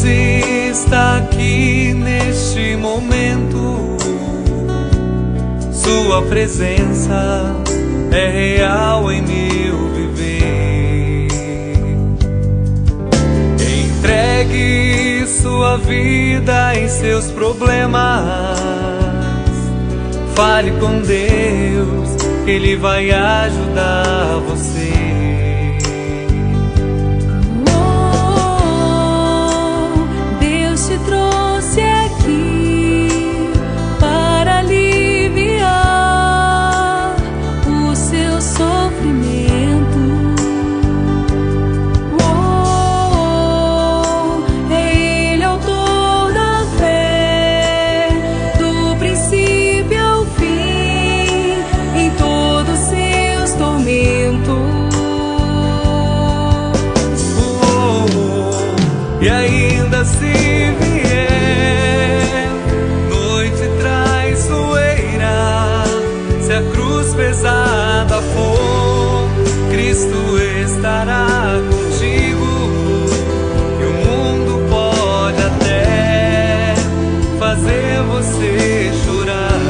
Deus está aqui neste momento. Sua presença é real em meu viver. Entregue sua vida e seus problemas. Fale com Deus, Ele vai ajudar você. Deus te trouxe aqui para aliviar o seu sofrimento. É Ele autor da fé, do princípio ao fim, em todos seus tormentos. E ainda se vier noite traiçoeira, se a cruz pesada for, Cristo estará contigo. E o mundo pode até fazer você chorar,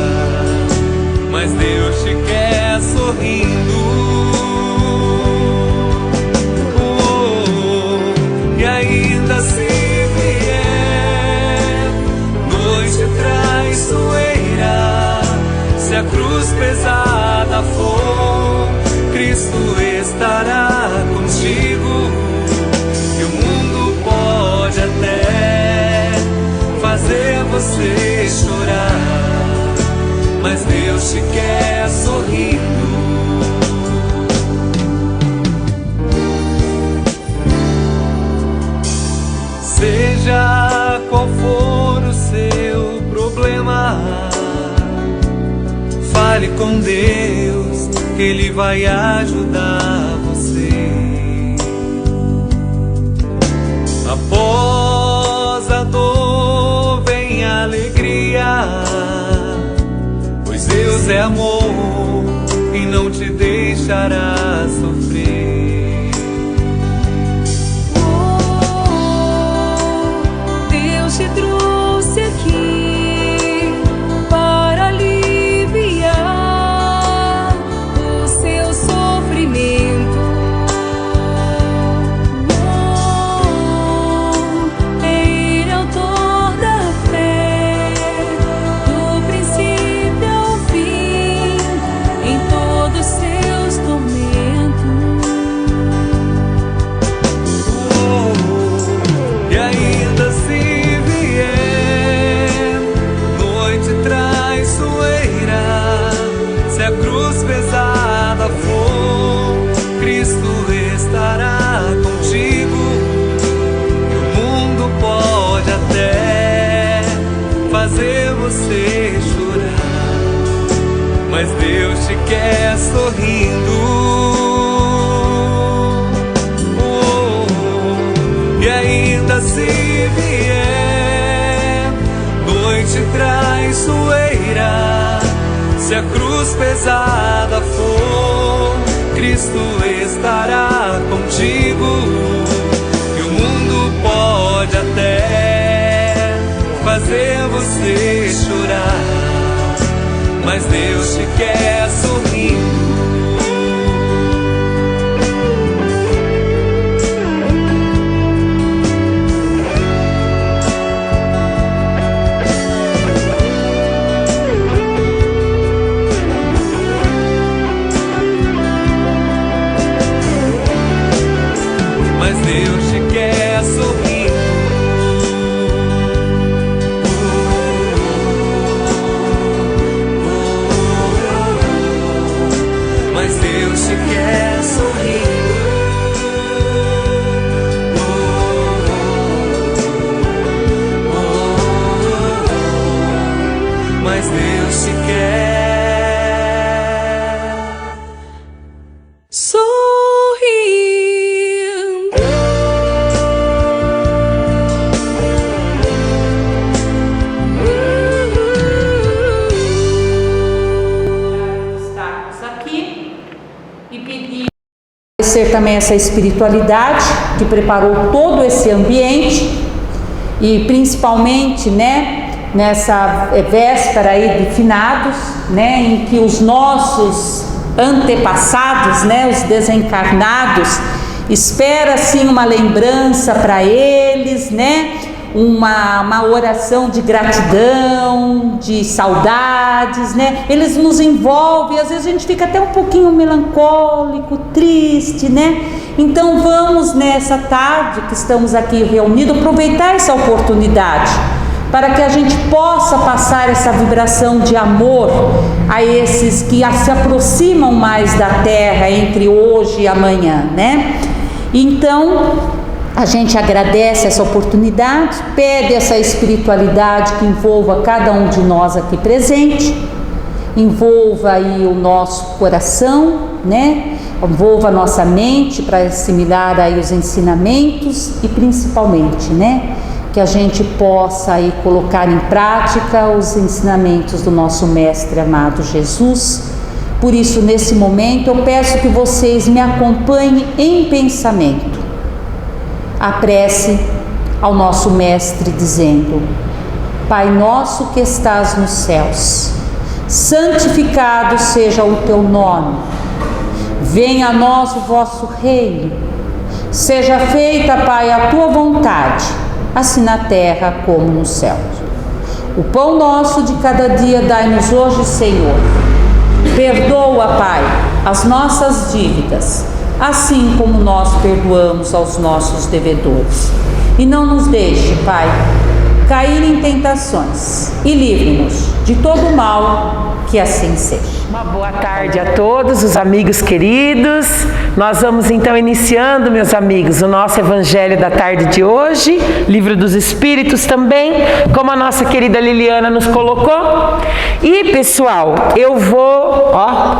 mas Deus te quer sorrindo. E ainda se vier noite traiçoeira, se a cruz pesada for, Cristo estará contigo. E o mundo pode até fazer você chorar, mas Deus te quer sorrindo. Seja qual for o seu problema, fale com Deus, que Ele vai ajudar você. Após a dor vem a alegria, pois Deus é amor e não te deixará sofrer. Te trouxe aqui para aliviar o seu sofrimento. É Ele autor da fé, do princípio ao fim, em todos seus tormentos. E ainda se se a cruz pesada for, Cristo estará contigo. E o mundo pode até fazer você chorar, mas Deus te quer sorrindo. E ainda se vier noite traiçoeira, se a cruz pesada for, Cristo estará contigo. E o mundo pode até fazer você chorar, mas Deus te quer sorrindo. Mas Deus te quer sorrindo. Mas Deus te quer sorrindo. Mas Deus te quer sorrindo. Agradecer também essa espiritualidade que preparou todo esse ambiente e principalmente, né, nessa véspera aí de finados, né, em que os nossos antepassados, né, os desencarnados, espera sim uma lembrança para eles, né, uma oração de gratidão, de saudades, né? Eles nos envolvem, às vezes a gente fica até um pouquinho melancólico, triste, né? Então vamos nessa tarde que estamos aqui reunidos, aproveitar essa oportunidade para que a gente possa passar essa vibração de amor a esses que se aproximam mais da Terra entre hoje e amanhã, né? Então a gente agradece essa oportunidade, pede essa espiritualidade que envolva cada um de nós aqui presente, envolva aí o nosso coração, né? Envolva a nossa mente para assimilar aí os ensinamentos e principalmente, né, que a gente possa aí colocar em prática os ensinamentos do nosso Mestre amado Jesus. Por isso, nesse momento, eu peço que vocês me acompanhem em pensamento. A prece ao nosso Mestre dizendo: Pai nosso que estás nos céus, santificado seja o teu nome. Venha a nós o vosso reino. Seja feita, Pai, a tua vontade, assim na terra como no céu. O pão nosso de cada dia dai-nos hoje, Senhor. Perdoa, Pai, as nossas dívidas, assim como nós perdoamos aos nossos devedores. E não nos deixe, Pai, cair em tentações e livre-nos de todo o mal, que assim seja. Uma boa tarde a todos os amigos queridos. Nós vamos então iniciando, meus amigos, o nosso Evangelho da tarde de hoje, Livro dos Espíritos também, como a nossa querida Liliana nos colocou. E pessoal, eu vou,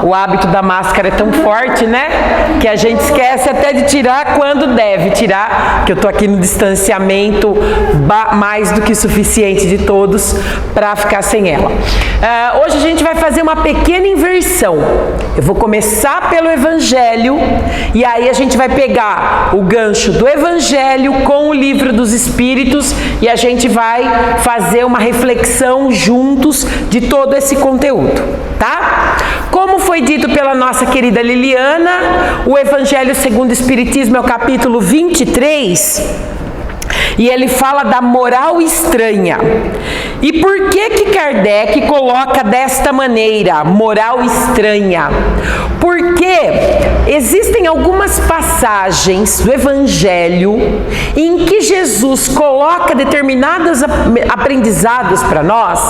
o hábito da máscara é tão forte, né, que a gente esquece até de tirar quando deve tirar, que eu tô aqui no distanciamento mais do que suficiente de todos para ficar sem ela. Hoje a gente vai fazer uma pequena inversão. Eu vou começar pelo Evangelho e aí a gente vai pegar o gancho do Evangelho com o Livro dos Espíritos e a gente vai fazer uma reflexão juntos de todo esse conteúdo, tá? Como foi dito pela nossa querida Liliana, o Evangelho segundo o Espiritismo é o capítulo 23. E ele fala da moral estranha. E por que Kardec coloca desta maneira, moral estranha? Porque existem algumas passagens do Evangelho em que Jesus coloca determinados aprendizados para nós,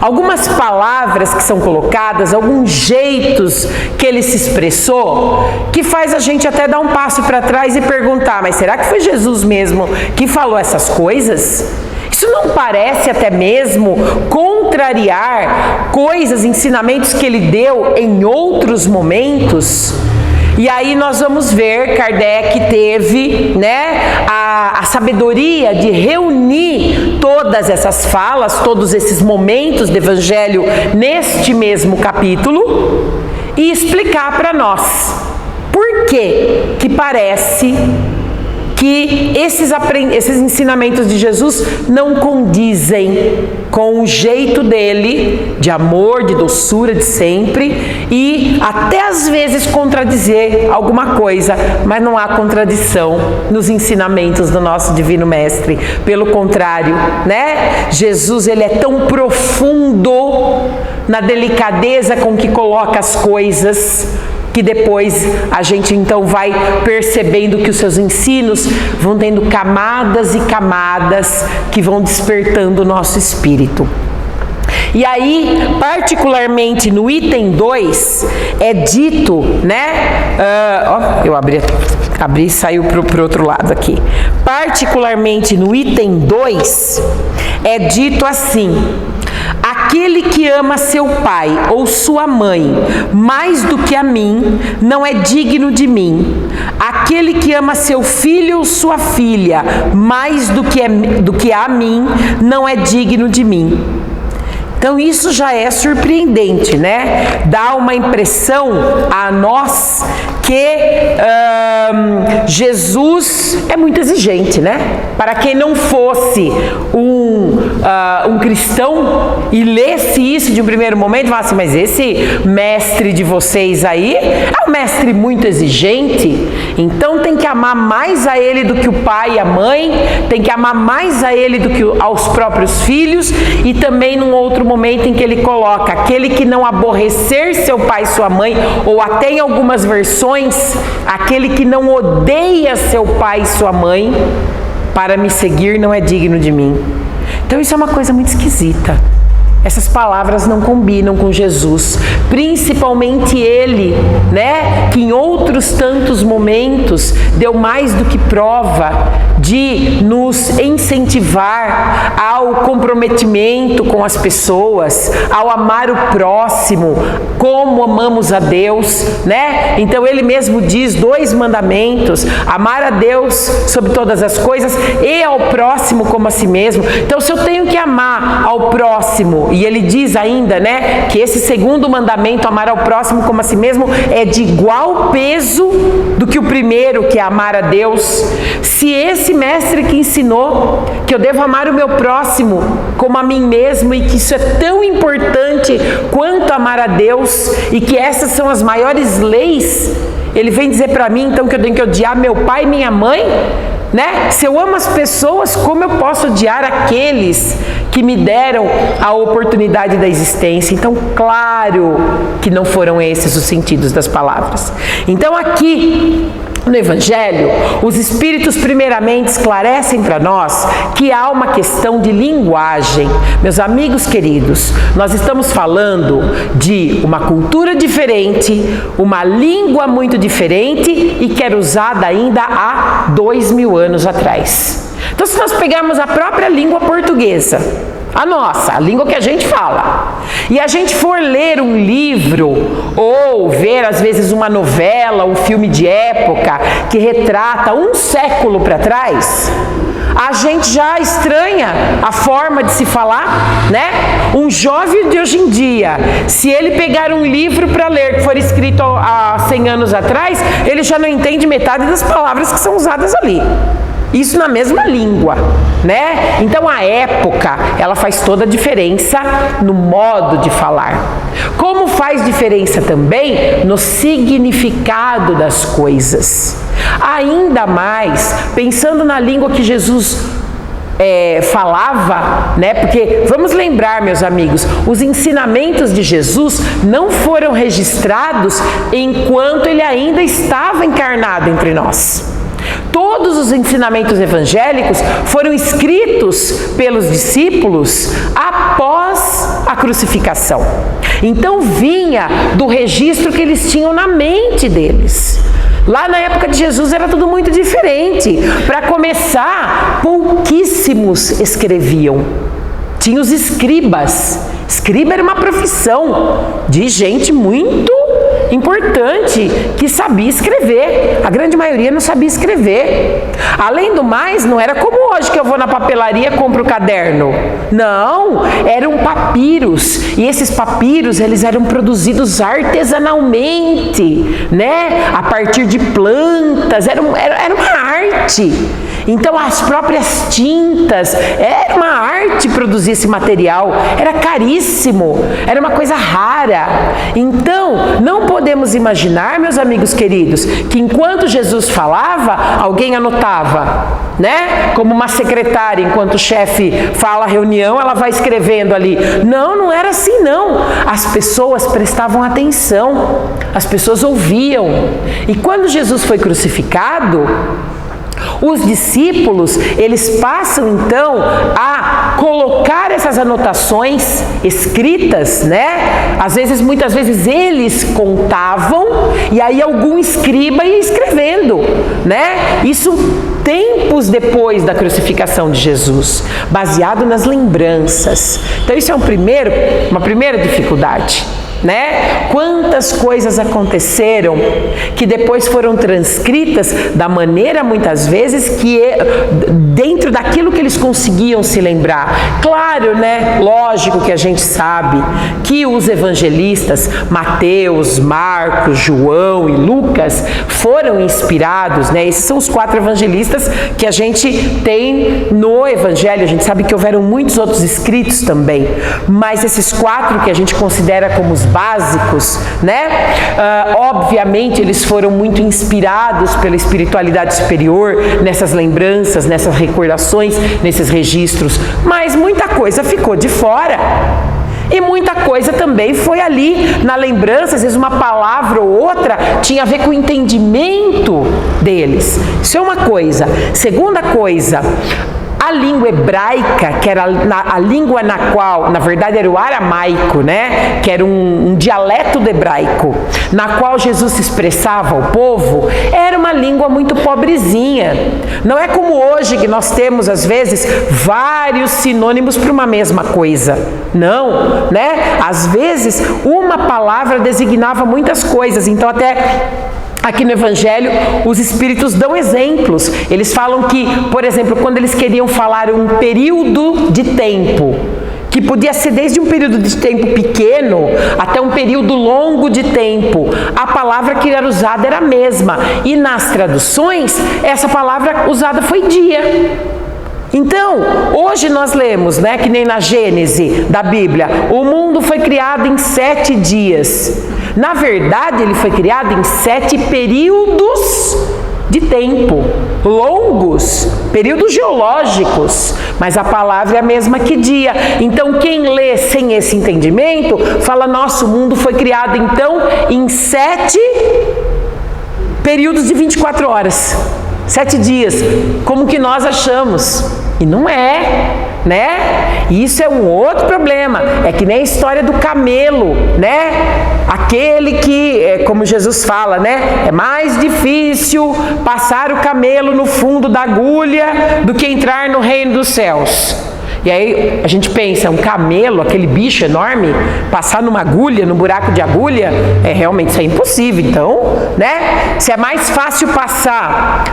algumas palavras que são colocadas, alguns jeitos que ele se expressou, que faz a gente até dar um passo para trás e perguntar, mas será que foi Jesus mesmo que falou essas coisas? Isso não parece até mesmo contrariar coisas, ensinamentos que ele deu em outros momentos? E aí nós vamos ver, Kardec teve, né, a sabedoria de reunir todas essas falas, todos esses momentos do Evangelho neste mesmo capítulo e explicar para nós por que parece que esses ensinamentos de Jesus não condizem com o jeito dele, de amor, de doçura, de sempre, e até às vezes contradizer alguma coisa, mas não há contradição nos ensinamentos do nosso Divino Mestre. Pelo contrário, né? Jesus, ele é tão profundo na delicadeza com que coloca as coisas, que depois a gente então vai percebendo que os seus ensinos vão tendo camadas e camadas que vão despertando o nosso espírito. E aí, particularmente no item 2, é dito, né? Eu abri e saiu para o outro lado aqui. Particularmente no item 2, é dito assim: aquele que ama seu pai ou sua mãe mais do que a mim, não é digno de mim. Aquele que ama seu filho ou sua filha mais do que a mim, não é digno de mim. Então isso já é surpreendente, né? Dá uma impressão a nós que Jesus é muito exigente, né? Para quem não fosse um cristão e lesse isso de um primeiro momento, fala assim, mas esse mestre de vocês aí é um mestre muito exigente, então tem que amar mais a ele do que o pai e a mãe, tem que amar mais a ele do que aos próprios filhos, e também num outro momento em que ele coloca aquele que não aborrecer seu pai e sua mãe, ou até em algumas versões, aquele que não odeia seu pai e sua mãe, para me seguir não é digno de mim. Então isso é uma coisa muito esquisita. Essas palavras não combinam com Jesus, principalmente ele, né, que em outros tantos momentos deu mais do que prova de nos incentivar ao comprometimento com as pessoas, ao amar o próximo, como amamos a Deus, né? Então ele mesmo diz 2 mandamentos: amar a Deus sobre todas as coisas e ao próximo como a si mesmo. Então se eu tenho que amar ao próximo, e ele diz ainda, né, que esse segundo mandamento, amar ao próximo como a si mesmo, é de igual peso do que o primeiro, que é amar a Deus. Se esse mestre que ensinou que eu devo amar o meu próximo como a mim mesmo, e que isso é tão importante quanto amar a Deus, e que essas são as maiores leis, ele vem dizer para mim então que eu tenho que odiar meu pai e minha mãe, né? Se eu amo as pessoas, como eu posso odiar aqueles que me deram a oportunidade da existência? Então, claro que não foram esses os sentidos das palavras. Então, aqui no Evangelho, os Espíritos primeiramente esclarecem para nós que há uma questão de linguagem. Meus amigos queridos, nós estamos falando de uma cultura diferente, uma língua muito diferente e que era usada ainda há 2000 anos atrás. Então, se nós pegarmos a própria língua portuguesa, a nossa, a língua que a gente fala, e a gente for ler um livro ou ver às vezes uma novela, um filme de época que retrata um século para trás, a gente já estranha a forma de se falar, né? Um jovem de hoje em dia, se ele pegar um livro para ler que for escrito há 100 anos atrás, ele já não entende metade das palavras que são usadas ali. Isso na mesma língua, né? Então a época, ela faz toda a diferença no modo de falar. Como faz diferença também no significado das coisas. Ainda mais, pensando na língua que Jesus falava, né? Porque vamos lembrar, meus amigos, os ensinamentos de Jesus não foram registrados enquanto ele ainda estava encarnado entre nós. Todos os ensinamentos evangélicos foram escritos pelos discípulos após a crucificação. Então vinha do registro que eles tinham na mente deles. Lá na época de Jesus era tudo muito diferente. Para começar, pouquíssimos escreviam. Tinha os escribas. Escriba era uma profissão de gente muito importante que sabia escrever. A grande maioria não sabia escrever. Além do mais, não era como hoje que eu vou na papelaria e compro o caderno. Não, eram papiros. E esses papiros, eles eram produzidos artesanalmente, né? A partir de plantas. Era uma arte. Então as próprias tintas, era uma arte produzir esse material, era caríssimo, era uma coisa rara. Então não podemos imaginar, meus amigos queridos, que enquanto Jesus falava, alguém anotava, né? Como uma secretária, enquanto o chefe fala a reunião, ela vai escrevendo ali. Não, não era assim não. As pessoas prestavam atenção, as pessoas ouviam. E quando Jesus foi crucificado, os discípulos, eles passam então a colocar essas anotações escritas, né? Às vezes, muitas vezes eles contavam e aí algum escriba ia escrevendo, né? Isso tempos depois da crucificação de Jesus, baseado nas lembranças. Então isso é uma primeira dificuldade. né? Quantas coisas aconteceram que depois foram transcritas da maneira, muitas vezes, que dentro daquilo que eles conseguiam se lembrar. Claro, né? Lógico que a gente sabe que os evangelistas Mateus, Marcos, João e Lucas foram inspirados, né? Esses são os 4 evangelistas que a gente tem no Evangelho. A gente sabe que houveram muitos outros escritos também, mas esses 4 que a gente considera como os básicos, né? Obviamente eles foram muito inspirados pela espiritualidade superior, nessas lembranças, nessas recordações, nesses registros, mas muita coisa ficou de fora. E muita coisa também foi ali na lembrança, às vezes uma palavra ou outra tinha a ver com o entendimento deles. Isso é uma coisa. Segunda coisa, a língua hebraica, que era a língua na qual, na verdade era o aramaico, né? Que era um dialeto do hebraico, na qual Jesus se expressava ao povo, era uma língua muito pobrezinha. Não é como hoje que nós temos, às vezes, vários sinônimos para uma mesma coisa. Não, né? Às vezes, uma palavra designava muitas coisas. Então, até aqui no Evangelho, os Espíritos dão exemplos. Eles falam que, por exemplo, quando eles queriam falar um período de tempo, que podia ser desde um período de tempo pequeno até um período longo de tempo, a palavra que era usada era a mesma. E nas traduções, essa palavra usada foi dia. Então, hoje nós lemos, né, que nem na Gênese da Bíblia, o mundo foi criado em 7 dias. Na verdade, ele foi criado em 7 períodos de tempo, longos, períodos geológicos, mas a palavra é a mesma que dia. Então, quem lê sem esse entendimento, fala, nosso mundo foi criado então em 7 períodos de 24 horas. 7 dias, como que nós achamos, e não é, né? Isso é um outro problema, é que nem a história do camelo, né? Aquele que, como Jesus fala, né? É mais difícil passar o camelo no fundo da agulha do que entrar no reino dos céus. E aí a gente pensa, um camelo, aquele bicho enorme, passar numa agulha, num buraco de agulha, realmente isso é impossível. Então, né? Se é mais fácil passar,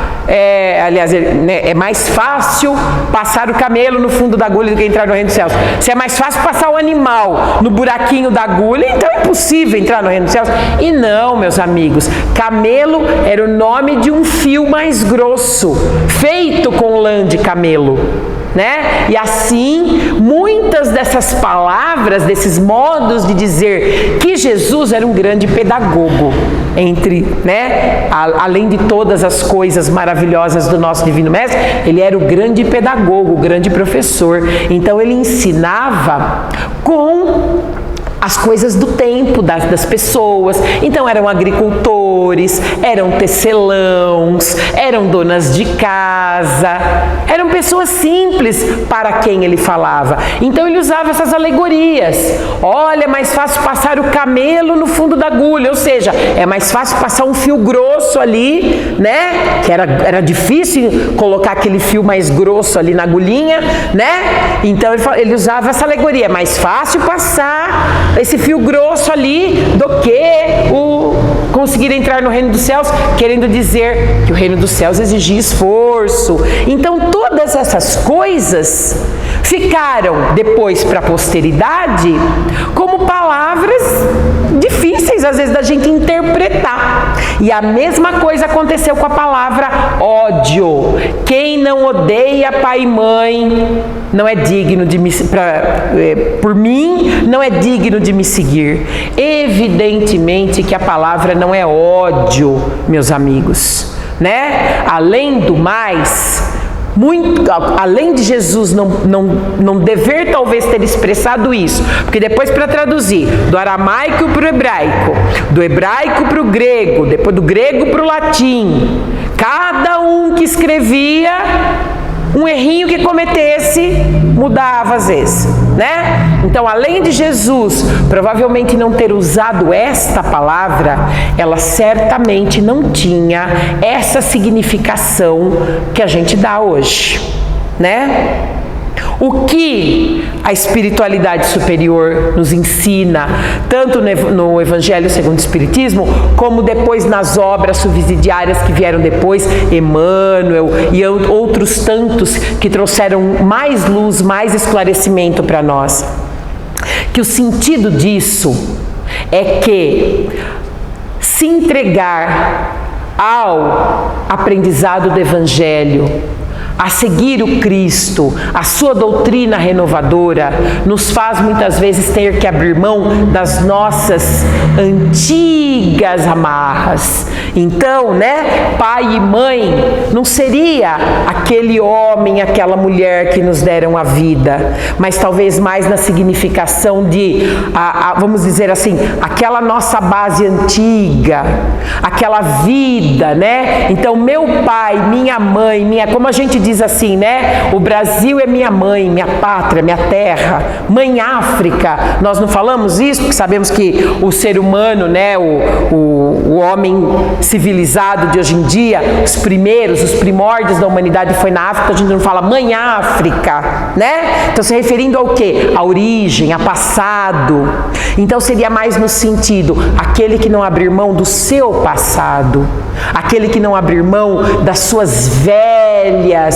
aliás, é mais fácil passar o camelo no fundo da agulha do que entrar no reino dos céus. Se é mais fácil passar o animal no buraquinho da agulha, então é impossível entrar no reino dos céus. E não, meus amigos, camelo era o nome de um fio mais grosso, feito com lã de camelo, né? E assim, muitas dessas palavras, desses modos de dizer que Jesus era um grande pedagogo, né? Além de todas as coisas maravilhosas do nosso Divino Mestre, ele era o grande pedagogo, o grande professor. Então ele ensinava com as coisas do tempo das pessoas. Então eram agricultores, eram tecelãos, eram donas de casa, eram pessoas simples para quem ele falava. Então ele usava essas alegorias. Olha, é mais fácil passar o camelo no fundo da agulha, ou seja, é mais fácil passar um fio grosso ali, né? Que era difícil colocar aquele fio mais grosso ali na agulhinha, né? Então ele usava essa alegoria, é mais fácil passar esse fio grosso ali do que conseguir entrar no reino dos céus, querendo dizer que o reino dos céus exigia esforço. Então todas essas coisas ficaram depois para a posteridade como palavras difíceis às vezes da gente interpretar. E a mesma coisa aconteceu com a palavra ódio. Quem não odeia pai e mãe não é digno de por mim, não é digno de me seguir. Evidentemente que a palavra não é ódio, meus amigos, né? Além do mais, além de Jesus não dever talvez ter expressado isso, porque depois, para traduzir do aramaico para o hebraico, do hebraico para o grego, depois do grego para o latim, cada um que escrevia, um errinho que cometesse mudava às vezes, né? Então, além de Jesus provavelmente não ter usado esta palavra, ela certamente não tinha essa significação que a gente dá hoje, né? O que a espiritualidade superior nos ensina, tanto no Evangelho segundo o Espiritismo, como depois nas obras subsidiárias que vieram depois, Emmanuel e outros tantos que trouxeram mais luz, mais esclarecimento para nós. Que o sentido disso é que se entregar ao aprendizado do Evangelho, a seguir o Cristo, a sua doutrina renovadora, nos faz muitas vezes ter que abrir mão das nossas antigas amarras. Então, pai e mãe não seria aquele homem, aquela mulher que nos deram a vida, mas talvez mais na significação de, vamos dizer assim, aquela nossa base antiga, aquela vida, Então, meu pai, minha mãe, como a gente diz assim, o Brasil é minha mãe, minha pátria, minha terra, mãe África. Nós não falamos isso porque sabemos que o ser humano, o homem civilizado de hoje em dia, os primórdios da humanidade foi na África. A gente não fala mãe África, Então se referindo ao quê? A origem, a passado. Então seria mais no sentido, aquele que não abrir mão do seu passado, aquele que não abrir mão das suas velhas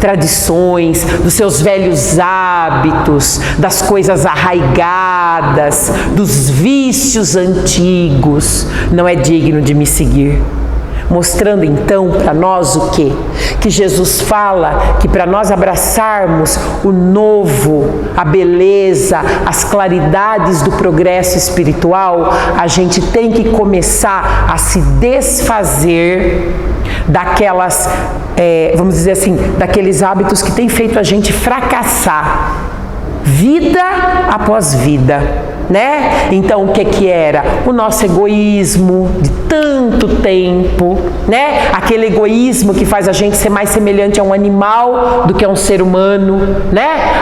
tradições, dos seus velhos hábitos, das coisas arraigadas, dos vícios antigos, não é digno de me seguir. Mostrando então para nós o quê? Que Jesus fala que para nós abraçarmos o novo, a beleza, as claridades do progresso espiritual, a gente tem que começar a se desfazer daquelas, vamos dizer assim, daqueles hábitos que têm feito a gente fracassar, vida após vida. Então, o que era? O nosso egoísmo de tanto tempo, Aquele egoísmo que faz a gente ser mais semelhante a um animal do que a um ser humano,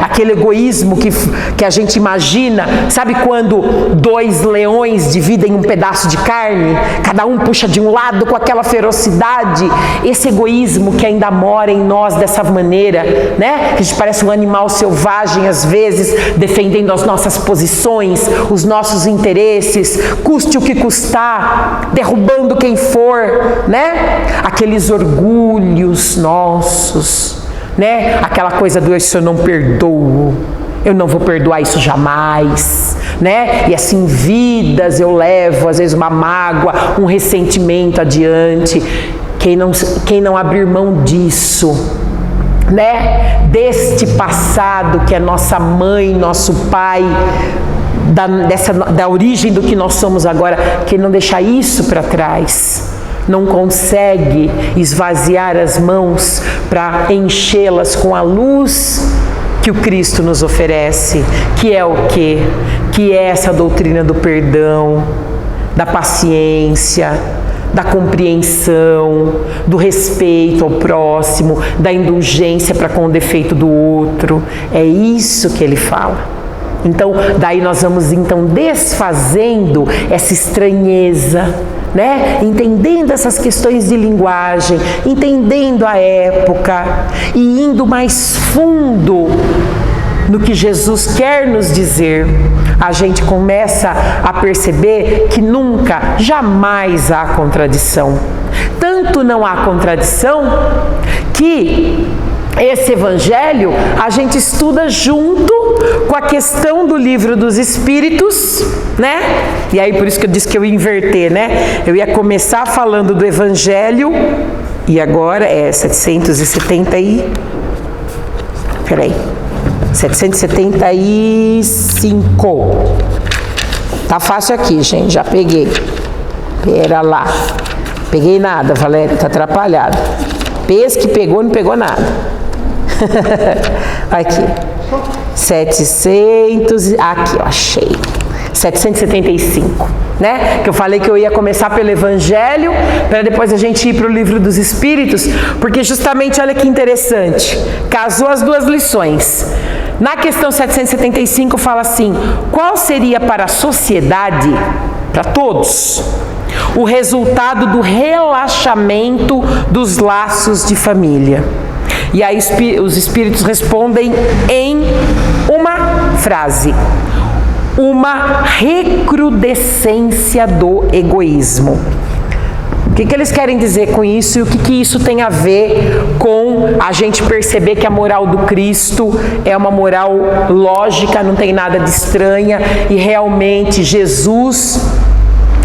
Aquele egoísmo que a gente imagina, sabe quando dois leões dividem um pedaço de carne, cada um puxa de um lado com aquela ferocidade? Esse egoísmo que ainda mora em nós dessa maneira, Que a gente parece um animal selvagem às vezes, defendendo as nossas posições, os nossos interesses, custe o que custar, derrubando quem for, Aqueles orgulhos nossos, Aquela coisa do isso eu não perdoo, eu não vou perdoar isso jamais, E assim vidas eu levo, às vezes uma mágoa, um ressentimento adiante. Quem não abrir mão disso, deste passado que é nossa mãe, nosso pai, da origem do que nós somos agora, que não deixa isso para trás, não consegue esvaziar as mãos para enchê-las com a luz que o Cristo nos oferece, que é o quê? Que é essa doutrina do perdão, da paciência, da compreensão, do respeito ao próximo, da indulgência para com o defeito do outro. É isso que ele fala. Então, daí nós vamos então desfazendo essa estranheza, Entendendo essas questões de linguagem, entendendo a época e indo mais fundo no que Jesus quer nos dizer. A gente começa a perceber que nunca, jamais há contradição. Tanto não há contradição que esse Evangelho a gente estuda junto com a questão do Livro dos Espíritos, E aí por isso que eu disse que eu ia inverter, Eu ia começar falando do Evangelho e agora é 775. Tá fácil aqui, gente, já peguei. Pera lá. Peguei nada, Valéria, tá atrapalhado. Pensa que pegou, não pegou nada. Aqui. 700, aqui, ó, achei. 775, Que eu falei que eu ia começar pelo Evangelho, para depois a gente ir para o Livro dos Espíritos, porque justamente, olha que interessante, casou as duas lições. Na questão 775 fala assim: qual seria para a sociedade, para todos, o resultado do relaxamento dos laços de família? E aí os espíritos respondem em uma frase: uma recrudescência do egoísmo. O que eles querem dizer com isso e o que isso tem a ver com a gente perceber que a moral do Cristo é uma moral lógica, não tem nada de estranha, e realmente Jesus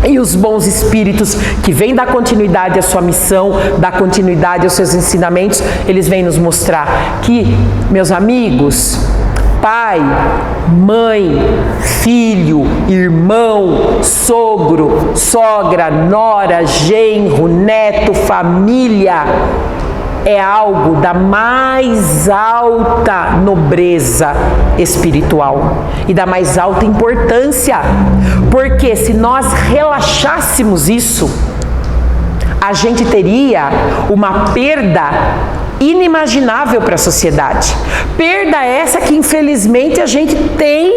e os bons espíritos que vêm dar continuidade à sua missão, dar continuidade aos seus ensinamentos, eles vêm nos mostrar que, meus amigos, pai, mãe, filho, irmão, sogro, sogra, nora, genro, neto, família, é algo da mais alta nobreza espiritual e da mais alta importância, porque se nós relaxássemos isso, a gente teria uma perda inimaginável para a sociedade. Perda essa que infelizmente a gente tem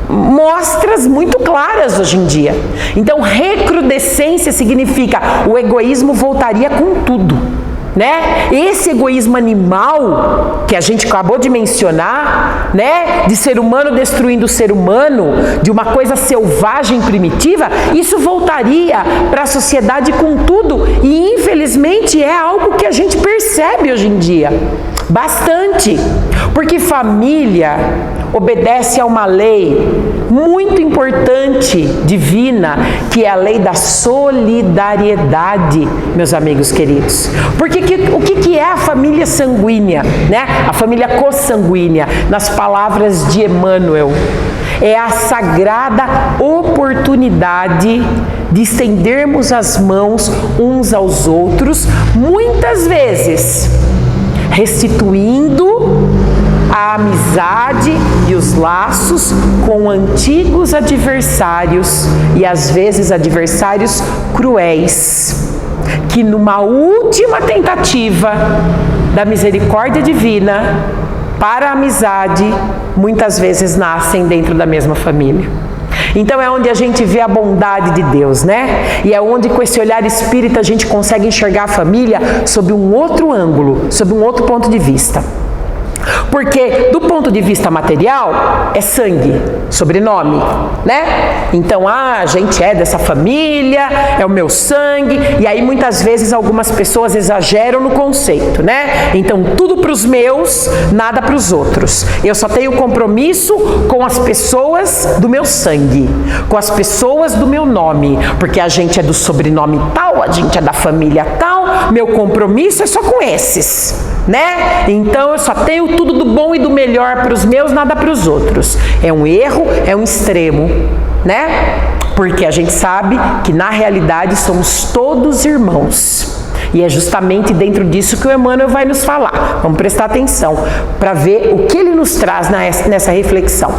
mostras muito claras hoje em dia. Então, recrudescência significa o egoísmo voltaria com tudo, né? Esse egoísmo animal que a gente acabou de mencionar, né? De ser humano destruindo o ser humano, de uma coisa selvagem primitiva, isso voltaria para a sociedade com tudo, e infelizmente é algo que a gente percebe hoje em dia bastante, porque família obedece a uma lei muito importante, divina, que é a lei da solidariedade, meus amigos queridos. Porque o que é a família sanguínea, né? A família consanguínea, nas palavras de Emmanuel, é a sagrada oportunidade de estendermos as mãos uns aos outros, muitas vezes restituindo a amizade e os laços com antigos adversários, e às vezes adversários cruéis, que numa última tentativa da misericórdia divina para a amizade, muitas vezes nascem dentro da mesma família. Então é onde a gente vê a bondade de Deus, né? E é onde com esse olhar espírita a gente consegue enxergar a família sob um outro ângulo, sob um outro ponto de vista. Porque do ponto de vista material é sangue, sobrenome, né? Então, a gente é dessa família, é o meu sangue, e aí muitas vezes algumas pessoas exageram no conceito, né? Então, tudo para os meus, nada para os outros. Eu só tenho compromisso com as pessoas do meu sangue, com as pessoas do meu nome, porque a gente é do sobrenome tal, a gente é da família tal, meu compromisso é só com esses, né? Então, eu só tenho tudo do bom e do melhor para os meus, nada para os outros. É um erro, é um extremo, né? Porque a gente sabe que na realidade somos todos irmãos. E é justamente dentro disso que o Emmanuel vai nos falar. Vamos prestar atenção para ver o que ele nos traz nessa reflexão.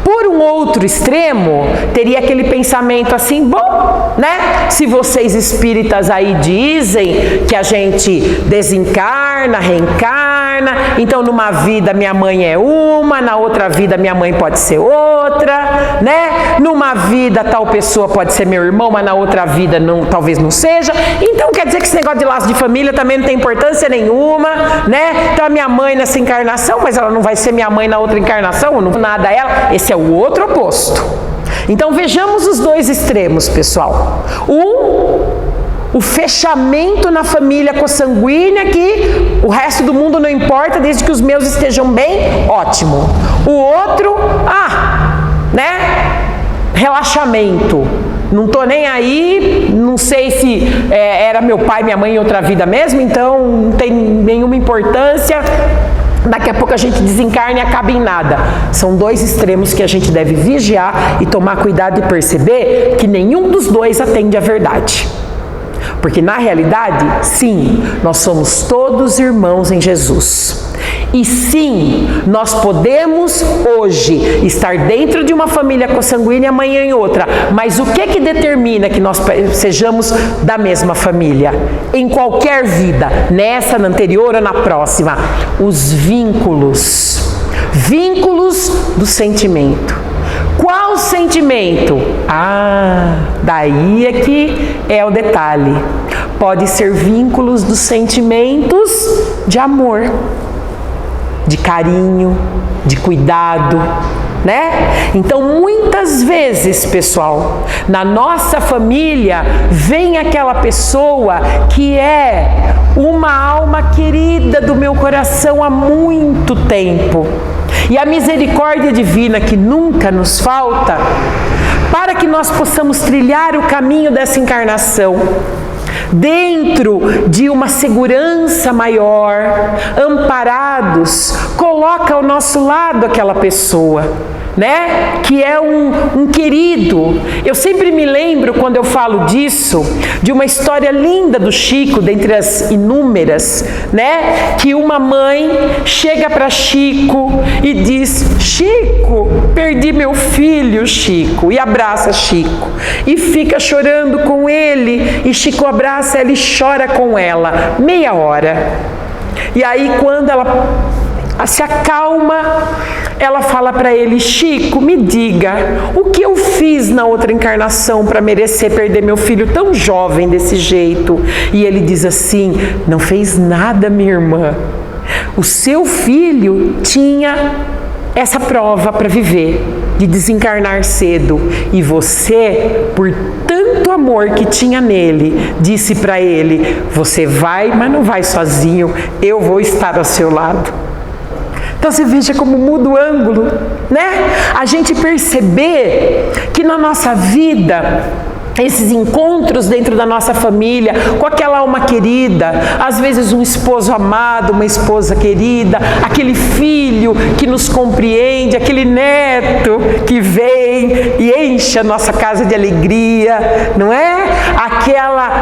Por um outro extremo, teria aquele pensamento assim, bom, né? Se vocês espíritas aí dizem que a gente desencarna, reencarna, então numa vida minha mãe é uma, na outra vida minha mãe pode ser outra, né? Numa vida tal pessoa pode ser meu irmão, mas na outra vida não, talvez não seja. Então quer dizer que esse negócio de laço de família também não tem importância nenhuma, né? Então a minha mãe nessa encarnação, mas ela não vai ser minha mãe na outra encarnação, não nada a ela. Esse é o outro oposto. Então vejamos os dois extremos, pessoal. O fechamento na família consanguínea, que o resto do mundo não importa, desde que os meus estejam bem, ótimo. O outro, né? Relaxamento. Não tô nem aí, não sei se era meu pai, minha mãe em outra vida mesmo, então não tem nenhuma importância. Daqui a pouco a gente desencarna e acaba em nada. São dois extremos que a gente deve vigiar e tomar cuidado e perceber que nenhum dos dois atende à verdade. Porque na realidade, sim, nós somos todos irmãos em Jesus. E sim, nós podemos hoje estar dentro de uma família consanguínea, amanhã em outra. Mas o que determina que nós sejamos da mesma família? Em qualquer vida, nessa, na anterior ou na próxima, os vínculos. Vínculos do sentimento. Qual sentimento? Daí é que é o detalhe. pode ser vínculos dos sentimentos de amor, de carinho, de cuidado, né? Então, muitas vezes, pessoal, na nossa família vem aquela pessoa que é uma alma querida do meu coração há muito tempo. E a misericórdia divina que nunca nos falta, para que nós possamos trilhar o caminho dessa encarnação, dentro de uma segurança maior, amparados, coloca ao nosso lado aquela pessoa, né? Que é um querido. Eu sempre me lembro, quando eu falo disso, de uma história linda do Chico, dentre as inúmeras, né? Que uma mãe chega para Chico e diz: Chico, perdi meu filho, Chico, e abraça Chico, e fica chorando com ele, e Chico abraça ela e chora com ela, meia hora. E aí, quando ela se acalma, ela fala para ele: Chico, me diga, o que eu fiz na outra encarnação para merecer perder meu filho tão jovem desse jeito? E ele diz assim: não fez nada, minha irmã. O seu filho tinha essa prova para viver, de desencarnar cedo, e você, por tanto amor que tinha nele, disse para ele: você vai, mas não vai sozinho, eu vou estar ao seu lado. Então você veja como muda o ângulo, né? A gente perceber que na nossa vida, esses encontros dentro da nossa família, com aquela alma querida, às vezes um esposo amado, uma esposa querida, aquele filho que nos compreende, aquele neto que vem e enche a nossa casa de alegria, não é?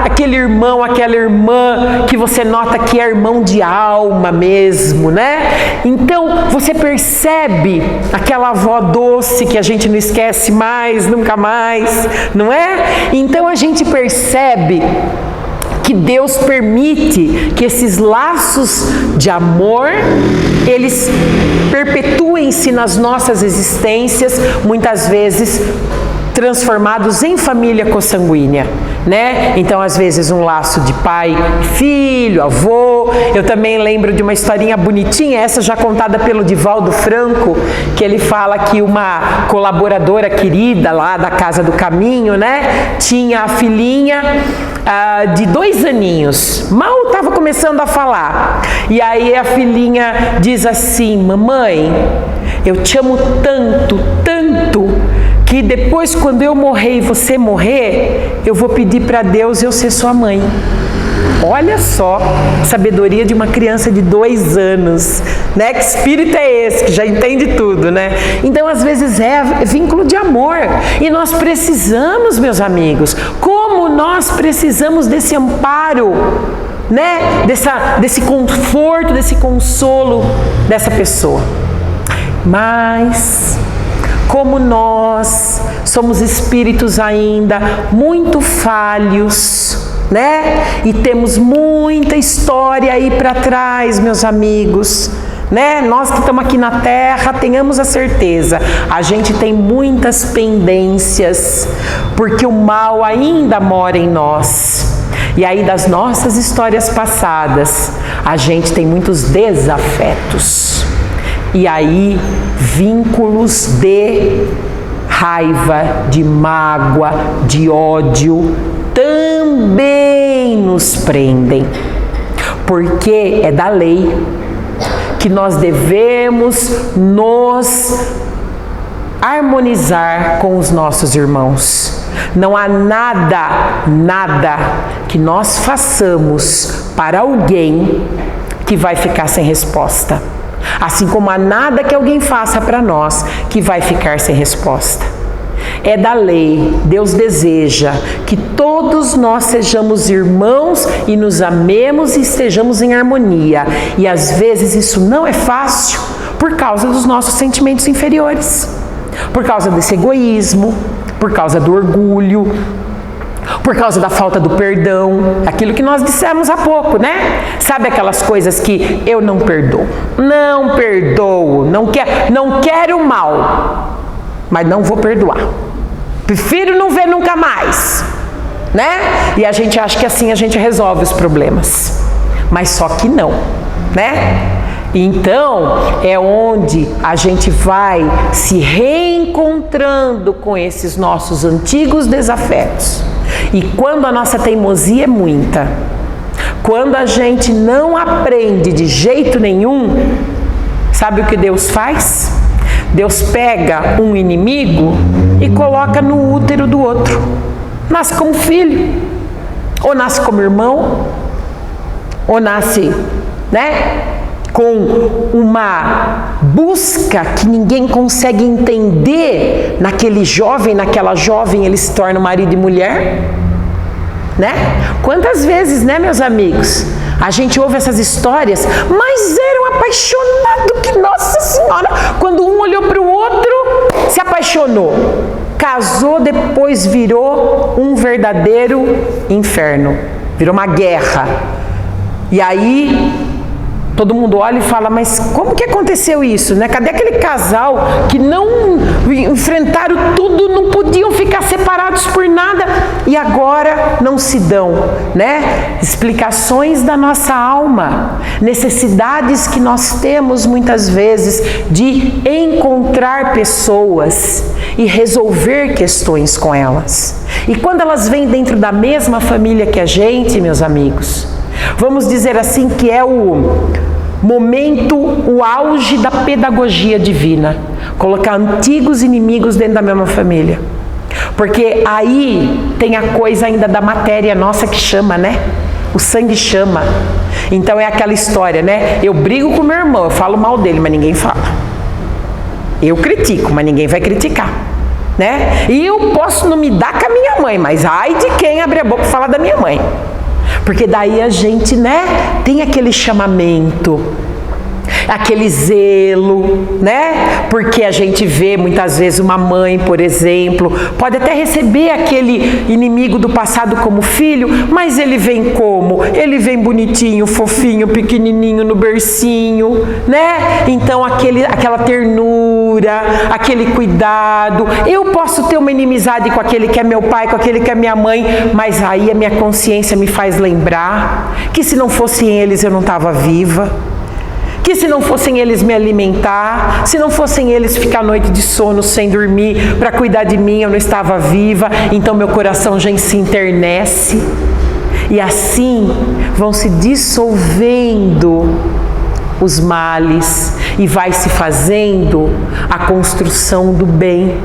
Aquele irmão, aquela irmã que você nota que é irmão de alma mesmo, né? Então você percebe aquela avó doce que a gente não esquece mais, nunca mais, não é? Então a gente percebe que Deus permite que esses laços de amor, eles perpetuem-se nas nossas existências, muitas vezes transformados em família consanguínea, né? Então, às vezes, um laço de pai, filho, avô. Eu também lembro de uma historinha bonitinha, essa já contada pelo Divaldo Franco, que ele fala que uma colaboradora querida lá da Casa do Caminho, né? Tinha a filhinha de 2 aninhos, mal estava começando a falar. E aí a filhinha diz assim: mamãe, eu te amo tanto, tanto, que depois, quando eu morrer e você morrer, eu vou pedir para Deus eu ser sua mãe. Olha só a sabedoria de uma criança de 2 anos, né? Que espírito é esse, que já entende tudo, né? Então, às vezes é vínculo de amor, e nós precisamos, meus amigos, como nós precisamos desse amparo, né? Desse conforto, desse consolo dessa pessoa. Mas como nós somos espíritos ainda muito falhos, né? E temos muita história aí para trás, meus amigos, né? Nós que estamos aqui na Terra, tenhamos a certeza, a gente tem muitas pendências, porque o mal ainda mora em nós. E aí, das nossas histórias passadas, a gente tem muitos desafetos. E aí, vínculos de raiva, de mágoa, de ódio, também nos prendem. Porque é da lei que nós devemos nos harmonizar com os nossos irmãos. Não há nada que nós façamos para alguém que vai ficar sem resposta. Assim como há nada que alguém faça para nós que vai ficar sem resposta. É da lei, Deus deseja que todos nós sejamos irmãos e nos amemos e estejamos em harmonia. E às vezes isso não é fácil por causa dos nossos sentimentos inferiores, por causa desse egoísmo, por causa do orgulho, por causa da falta do perdão, aquilo que nós dissemos há pouco, né? Sabe aquelas coisas que eu não perdoo, não perdoo, não quero mal, mas não vou perdoar. Prefiro não ver nunca mais. né? E a gente acha que assim a gente resolve os problemas. Mas só que não, né? Então, é onde a gente vai se reencontrando com esses nossos antigos desafetos. E quando a nossa teimosia é muita, quando a gente não aprende de jeito nenhum, sabe o que Deus faz? Deus pega um inimigo e coloca no útero do outro. Nasce como filho, ou nasce como irmão, ou nasce, né? Com uma busca que ninguém consegue entender naquele jovem, naquela jovem, ele se torna marido e mulher, né? Quantas vezes, né, meus amigos, a gente ouve essas histórias, mas eram apaixonados que, Nossa Senhora, quando um olhou para o outro, se apaixonou, casou, depois virou um verdadeiro inferno, virou uma guerra. E aí todo mundo olha e fala, mas como que aconteceu isso, né? Cadê aquele casal que não enfrentaram tudo, não podiam ficar separados por nada e agora não se dão, né? Explicações da nossa alma, necessidades que nós temos muitas vezes de encontrar pessoas e resolver questões com elas. E quando elas vêm dentro da mesma família que a gente, meus amigos, vamos dizer assim que é o momento, o auge da pedagogia divina. Colocar antigos inimigos dentro da mesma família. Porque aí tem a coisa ainda da matéria nossa que chama, né? O sangue chama. Então é aquela história, né? Eu brigo com meu irmão, eu falo mal dele, mas ninguém fala. Eu critico, mas ninguém vai criticar, né? E eu posso não me dar com a minha mãe, mas ai de quem abre a boca e fala da minha mãe. Porque daí a gente, né, tem aquele chamamento, aquele zelo, né? Porque a gente vê muitas vezes uma mãe, por exemplo, pode até receber aquele inimigo do passado como filho, mas ele vem como? Ele vem bonitinho, fofinho, pequenininho no bercinho, né? Então aquela ternura, aquele cuidado. Eu posso ter uma inimizade com aquele que é meu pai, com aquele que é minha mãe, mas aí a minha consciência me faz lembrar que se não fossem eles eu não estava viva. Que se não fossem eles me alimentar, se não fossem eles ficar a noite de sono sem dormir para cuidar de mim, eu não estava viva, então meu coração já se enternece. E assim vão se dissolvendo os males e vai se fazendo a construção do bem,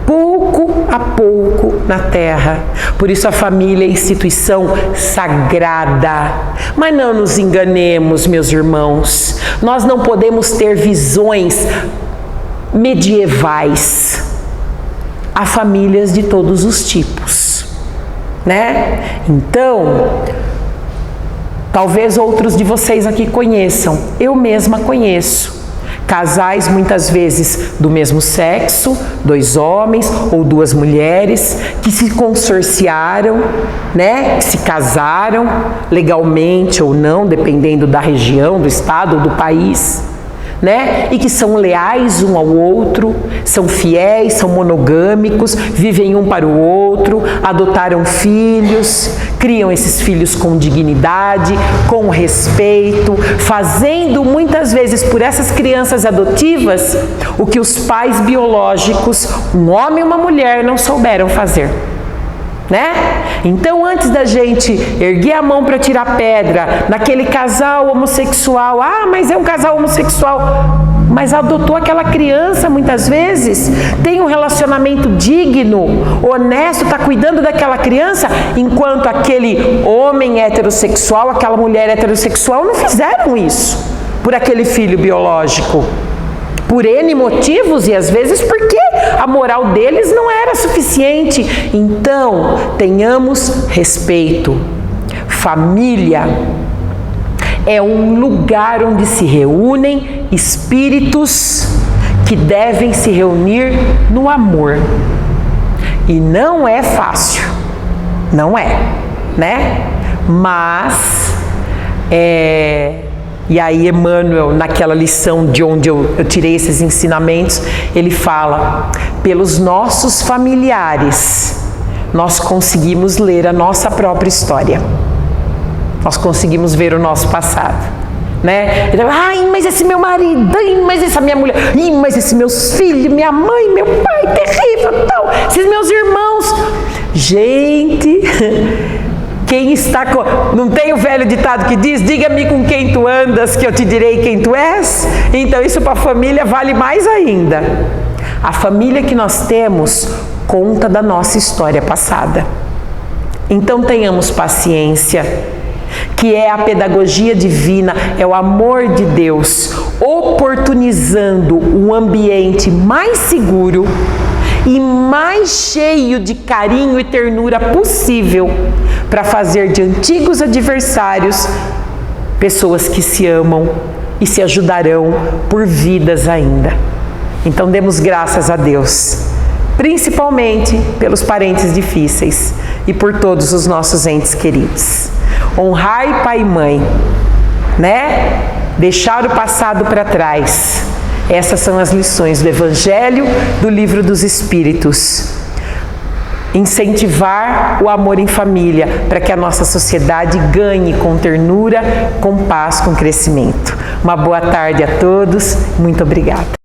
pouco a pouco na terra. Por isso a família é instituição sagrada. Mas não nos enganemos, meus irmãos. Nós não podemos ter visões medievais. Há famílias de todos os tipos, né? Então, talvez outros de vocês aqui conheçam. Eu mesma conheço. Casais muitas vezes do mesmo sexo, 2 homens ou 2 mulheres que se consorciaram, né? Se casaram legalmente ou não, dependendo da região, do estado ou do país, né? E que são leais um ao outro, são fiéis, são monogâmicos, vivem um para o outro, adotaram filhos, criam esses filhos com dignidade, com respeito, fazendo muitas vezes por essas crianças adotivas o que os pais biológicos, um homem e uma mulher, não souberam fazer. Né? Então, antes da gente erguer a mão para tirar pedra naquele casal homossexual, mas é um casal homossexual, mas adotou aquela criança muitas vezes, tem um relacionamento digno, honesto, está cuidando daquela criança, enquanto aquele homem heterossexual, aquela mulher heterossexual não fizeram isso por aquele filho biológico. Por N motivos e às vezes porque a moral deles não era suficiente. Então, tenhamos respeito. Família é um lugar onde se reúnem espíritos que devem se reunir no amor. E não é fácil, não é, né? Mas e aí Emmanuel, naquela lição de onde eu tirei esses ensinamentos, ele fala, pelos nossos familiares, nós conseguimos ler a nossa própria história. Nós conseguimos ver o nosso passado, né? Então, ai, mas esse meu marido, ai, mas essa minha mulher, ai, mas esses meus filhos, minha mãe, meu pai, terrível, tal, esses meus irmãos. Gente, quem está com... Não tem o velho ditado que diz, diga-me com quem tu andas, que eu te direi quem tu és? Então isso para a família vale mais ainda. A família que nós temos conta da nossa história passada. Então tenhamos paciência, que é a pedagogia divina, é o amor de Deus, oportunizando um ambiente mais seguro e mais cheio de carinho e ternura possível para fazer de antigos adversários pessoas que se amam e se ajudarão por vidas ainda. Então demos graças a Deus, principalmente pelos parentes difíceis e por todos os nossos entes queridos. Honrai pai e mãe, né? Deixar o passado para trás. Essas são as lições do Evangelho do Livro dos Espíritos. Incentivar o amor em família para que a nossa sociedade ganhe com ternura, com paz, com crescimento. Uma boa tarde a todos. Muito obrigada.